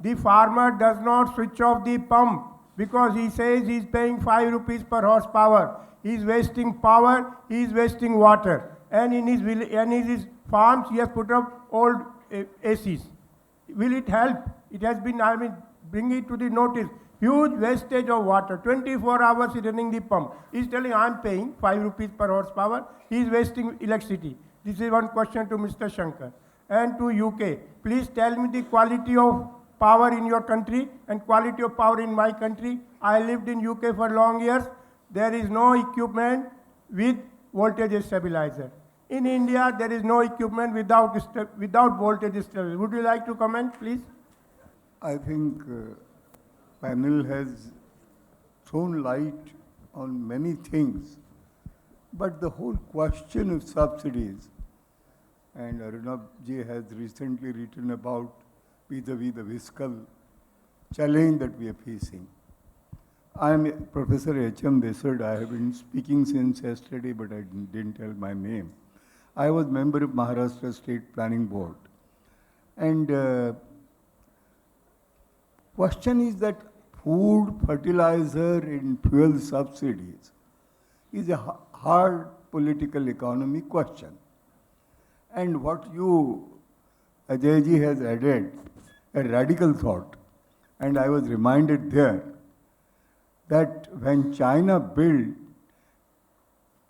The farmer does not switch off the pump because he says he's paying 5 rupees per horsepower. He's wasting power, he's wasting water. And in his farms, he has put up old ACs. Will it help? It has been, bring it to the notice. Huge wastage of water. 24 hours he's running the pump. He's telling, I'm paying 5 rupees per horsepower. He's wasting electricity. This is one question to Mr. Shankar. And to UK, please tell me the quality of power in your country and quality of power in my country. I lived in UK for long years. There is no equipment with voltage stabilizer. In India, there is no equipment without voltage stabilizer. Would you like to comment, please? I think panel has thrown light on many things, but the whole question of subsidies, and Arunabji has recently written about vis-a-vis the fiscal challenge that we are facing. I am Professor H.M. Desard. I have been speaking since yesterday, but I didn't tell my name. I was member of Maharashtra State Planning Board. And question is that food, fertilizer, and fuel subsidies is a hard political economy question. And what you, Ajayji, has added, a radical thought, and I was reminded there that when China built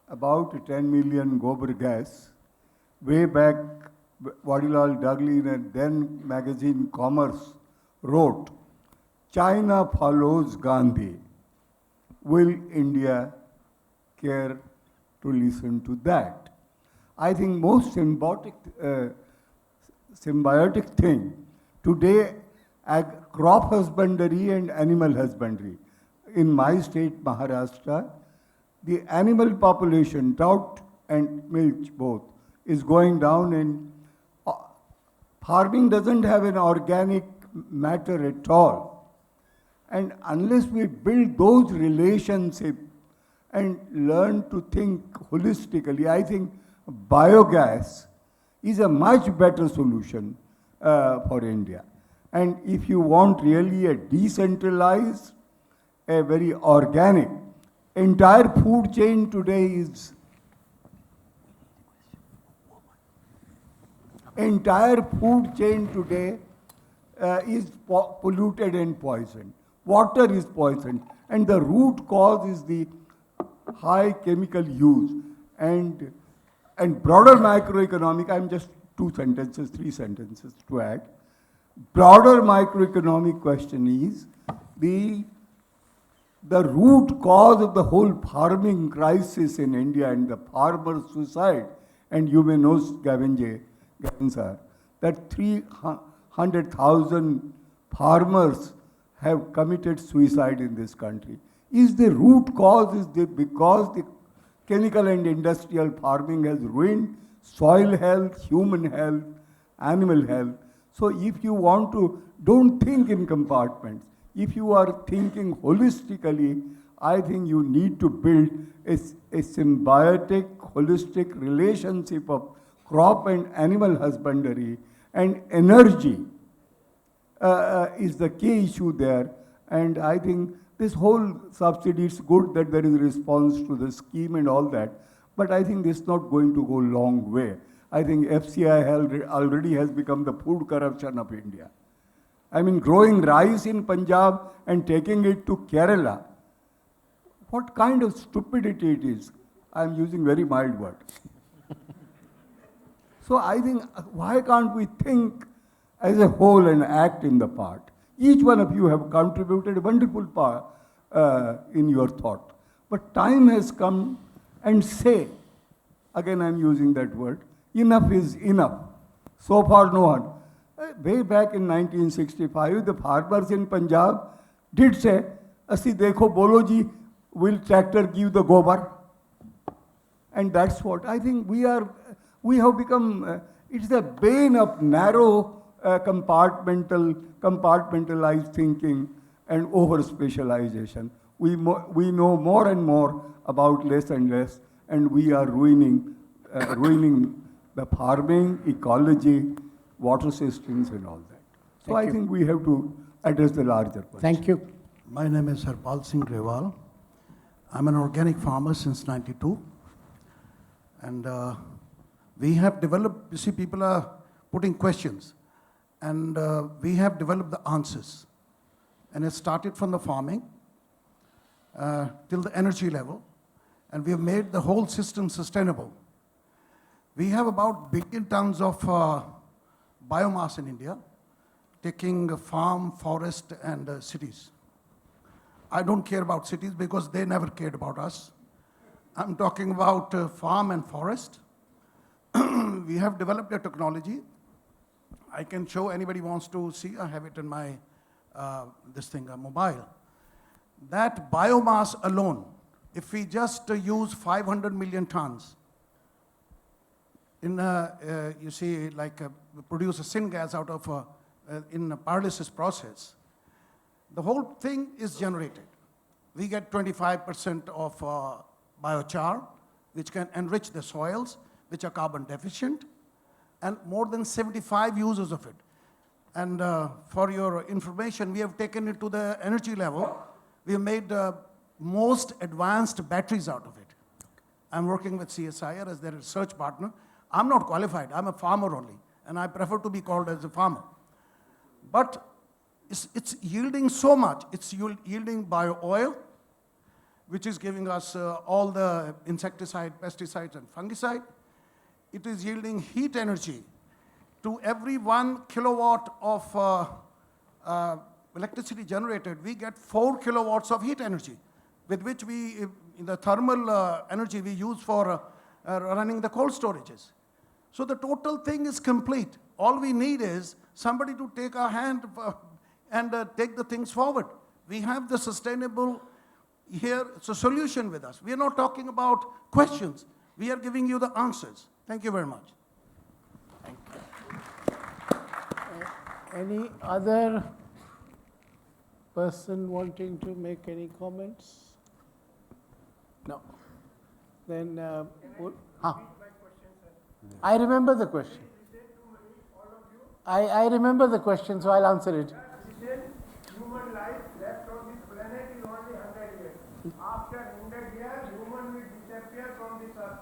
about 10 million gobar gas, way back, Wadilal Dudley in a then magazine Commerce wrote, China follows Gandhi. Will India care to listen to that? I think most symbiotic thing today, crop husbandry and animal husbandry. In my state, Maharashtra, the animal population, trout and milch both, is going down, and farming doesn't have an organic matter at all. And unless we build those relationships and learn to think holistically, I think biogas is a much better solution for India. And if you want really a decentralized, a very organic, entire food chain today is polluted and poisoned. Water is poisoned, and the root cause is the high chemical use. And broader macroeconomic, I'm just 3 sentences to add. Broader macroeconomic question is the root cause of the whole farming crisis in India and the farmer suicide, and you may know, Gavin sir, that 300,000 farmers have committed suicide in this country. Is the root cause because the chemical and industrial farming has ruined soil health, human health, animal health? So if you want to, don't think in compartments. If you are thinking holistically, I think you need to build a symbiotic, holistic relationship of crop and animal husbandry, and energy is the key issue there. And I think this whole subsidy, it's good that there is a response to the scheme and all that, but I think this is not going to go a long way. I think FCI already has become the food corruption of India. I mean, growing rice in Punjab and taking it to Kerala. what kind of stupidity it is. I'm using very mild word. So I think, why can't we think as a whole and act in the part? Each one of you have contributed a wonderful part in your thought. But time has come and say, again I'm using that word, enough is enough. So far no one. Way back in 1965, the farmers in Punjab did say, "Asi dekho bolo ji, will tractor give the gobar?" And that's what I think we have become, it's the bane of narrow compartmentalized thinking and over specialization. We know more and more about less and less, and we are ruining the farming, ecology, water systems and all that. So I think we have to address the larger question. Thank you. My name is Harpal Singh Grewal. I'm an organic farmer since '92. And we have developed, you see, people are putting questions. And we have developed the answers. And it started from the farming till the energy level. And we have made the whole system sustainable. We have about 1 billion tons of biomass in India, taking farm, forest, and cities. I don't care about cities because they never cared about us. I'm talking about farm and forest. We have developed a technology. I can show, anybody wants to see, I have it in my, mobile. That biomass alone, if we just use 500 million tons, in you see, produce a syngas out of, in a pyrolysis process, the whole thing is generated. We get 25% of biochar, which can enrich the soils, which are carbon deficient, and more than 75 uses of it. And for your information, we have taken it to the energy level. We have made most advanced batteries out of it. I'm working with CSIR as their research partner. I'm not qualified, I'm a farmer only, and I prefer to be called as a farmer. But it's yielding so much. It's yielding bio-oil, which is giving us all the insecticide, pesticides, and fungicide. It is yielding heat energy. To every 1 kilowatt of electricity generated, we get 4 kilowatts of heat energy, with which we, the thermal energy we use for running the cold storages. So the total thing is complete. All we need is somebody to take our hand and take the things forward. We have the sustainable here, it's a solution with us. We are not talking about questions. We are giving you the answers. Thank you very much. Thank you. Any other person wanting to make any comments? No. Then, I remember the question. I remember the question, so I'll answer it. Human life left on this planet is only 100 years. After 100 years, human will disappear from this earth.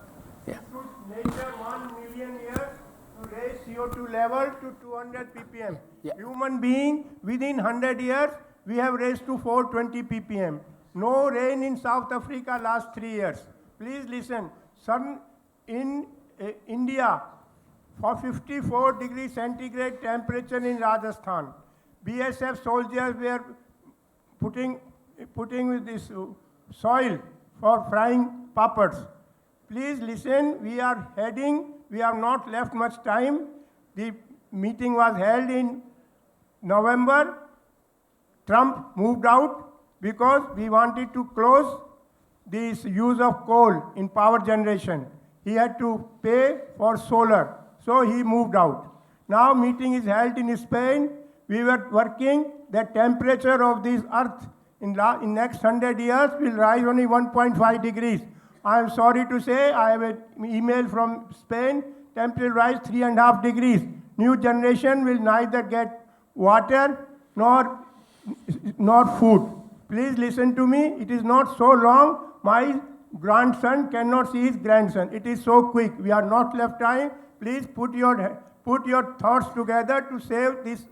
Yeah. Should nature 1 million years to raise CO2 level to 200 ppm. Yeah. Human being, within 100 years, we have raised to 420 ppm. No rain in South Africa last 3 years. Please listen. Sun in India, for 54 degrees centigrade temperature in Rajasthan. BSF soldiers were putting with this soil for frying puppets. Please listen, we are heading, we have not left much time. The meeting was held in November. Trump moved out because we wanted to close this use of coal in power generation. He had to pay for solar, so he moved out. Now meeting is held in Spain. We were working, the temperature of this earth in next 100 years will rise only 1.5 degrees. I am sorry to say, I have an email from Spain, temperature rise 3.5 degrees. New generation will neither get water nor food. Please listen to me, it is not so long. My grandson cannot see his grandson. It is so quick. We are not left time. Please put your thoughts together to save this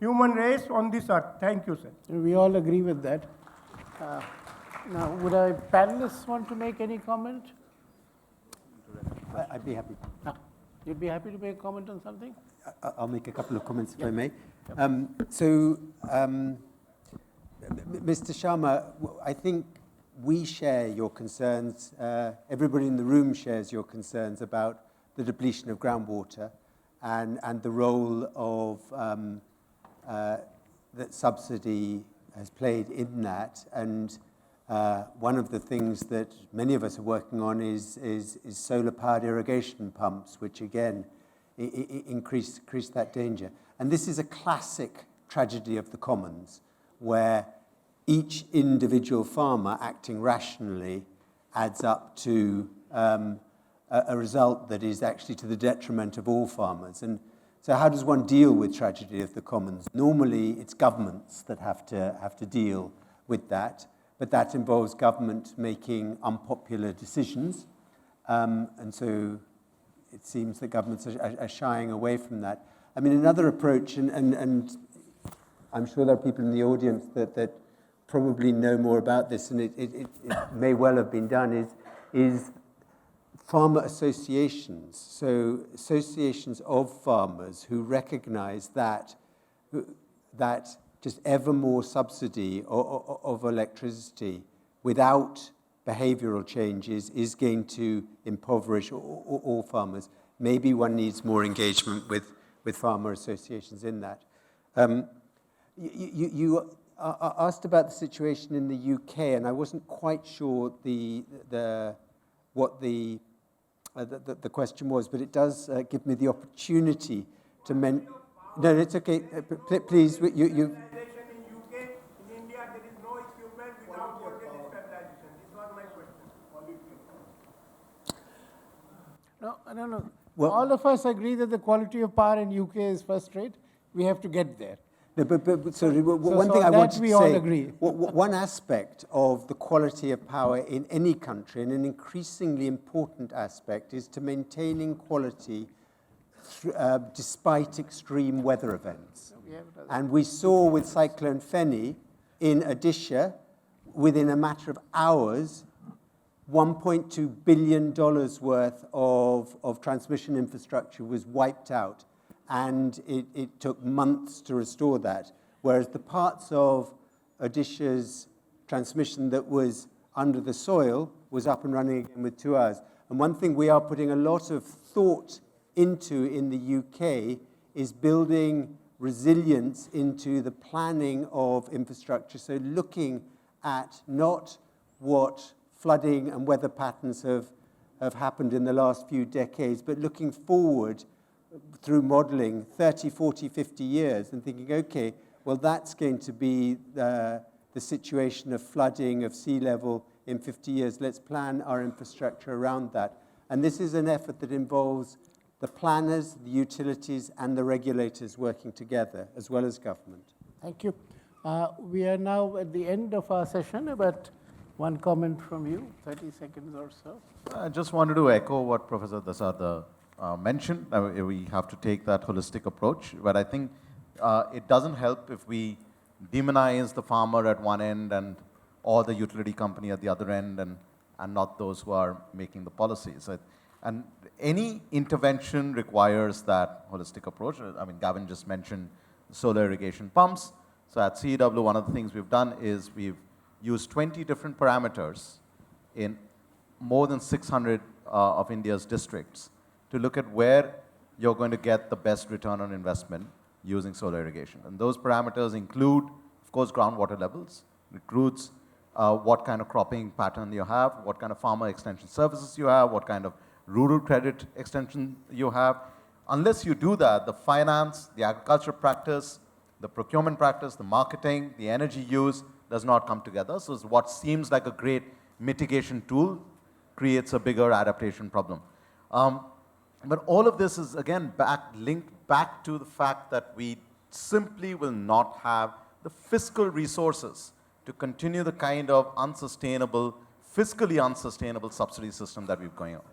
human race on this earth. Thank you, sir. We all agree with that. Now, would our panelists want to make any comment? I'd be happy. You'd be happy to make a comment on something? I'll make a couple of comments if I may. Mr. Sharma, I think we share your concerns. Everybody in the room shares your concerns about the depletion of groundwater and the role of that subsidy has played in that. And one of the things that many of us are working on is solar-powered irrigation pumps, which again increase that danger. And this is a classic tragedy of the commons, where each individual farmer acting rationally adds up to a result that is actually to the detriment of all farmers. And so how does one deal with tragedy of the commons? Normally, it's governments that have to deal with that, but that involves government making unpopular decisions. And so it seems that governments are shying away from that. I mean, another approach, and I'm sure there are people in the audience that probably know more about this, and it may well have been done, is farmer associations. So associations of farmers who recognize that just ever more subsidy of electricity without behavioral changes is going to impoverish all farmers. Maybe one needs more engagement with farmer associations in that. You asked about the situation in the UK, and I wasn't quite sure what the question was, but it does give me the opportunity to mention. No, it's okay. Please, you. In UK, in India, there is no equipment without voltage stabilization. This was my question. No. Well, all of us agree that the quality of power in UK is first rate. We have to get there. No, but one so thing I that wanted we to all say, agree. one aspect of the quality of power in any country, and an increasingly important aspect, is to maintaining quality despite extreme weather events. And we saw with Cyclone Feni in Odisha, within a matter of hours, $1.2 billion worth of transmission infrastructure was wiped out. And it took months to restore that, whereas the parts of Odisha's transmission that was under the soil was up and running again with 2 hours. And one thing we are putting a lot of thought into in the UK is building resilience into the planning of infrastructure. So looking at not what flooding and weather patterns have happened in the last few decades, but looking forward through modeling 30, 40, 50 years and thinking, okay, well, that's going to be the situation of flooding, of sea level in 50 years. Let's plan our infrastructure around that. And this is an effort that involves the planners, the utilities, and the regulators working together, as well as government. Thank you. We are now at the end of our session, but one comment from you, 30 seconds or so. I just wanted to echo what Professor Dasada mentioned. We have to take that holistic approach, but I think it doesn't help if we demonize the farmer at one end and or the utility company at the other end, and not those who are making the policies. And any intervention requires that holistic approach. I mean, Gavin just mentioned solar irrigation pumps. So at CEW, one of the things we've done is we've used 20 different parameters in more than 600 of India's districts to look at where you're going to get the best return on investment using solar irrigation. And those parameters include, of course, groundwater levels. It includes what kind of cropping pattern you have, what kind of farmer extension services you have, what kind of rural credit extension you have. Unless you do that, the finance, the agriculture practice, the procurement practice, the marketing, the energy use does not come together. So what seems like a great mitigation tool creates a bigger adaptation problem. But all of this is, again, linked back to the fact that we simply will not have the fiscal resources to continue the kind of unsustainable, fiscally unsustainable subsidy system that we've going on.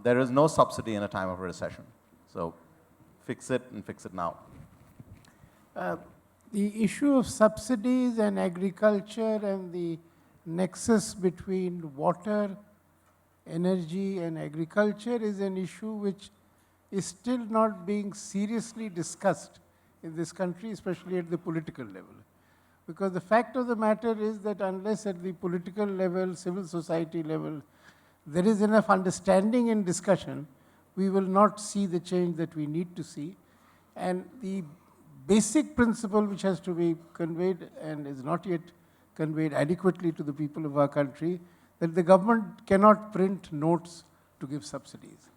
There is no subsidy in a time of a recession. So fix it and fix it now. The issue of subsidies and agriculture and the nexus between water, energy and agriculture is an issue which is still not being seriously discussed in this country, especially at the political level. Because the fact of the matter is that unless at the political level, civil society level, there is enough understanding and discussion, we will not see the change that we need to see. And the basic principle which has to be conveyed and is not yet conveyed adequately to the people of our country, that the government cannot print notes to give subsidies.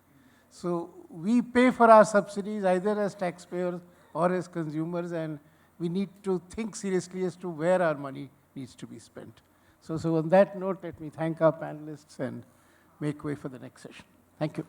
So we pay for our subsidies either as taxpayers or as consumers, and we need to think seriously as to where our money needs to be spent. So on that note, let me thank our panelists and make way for the next session. Thank you.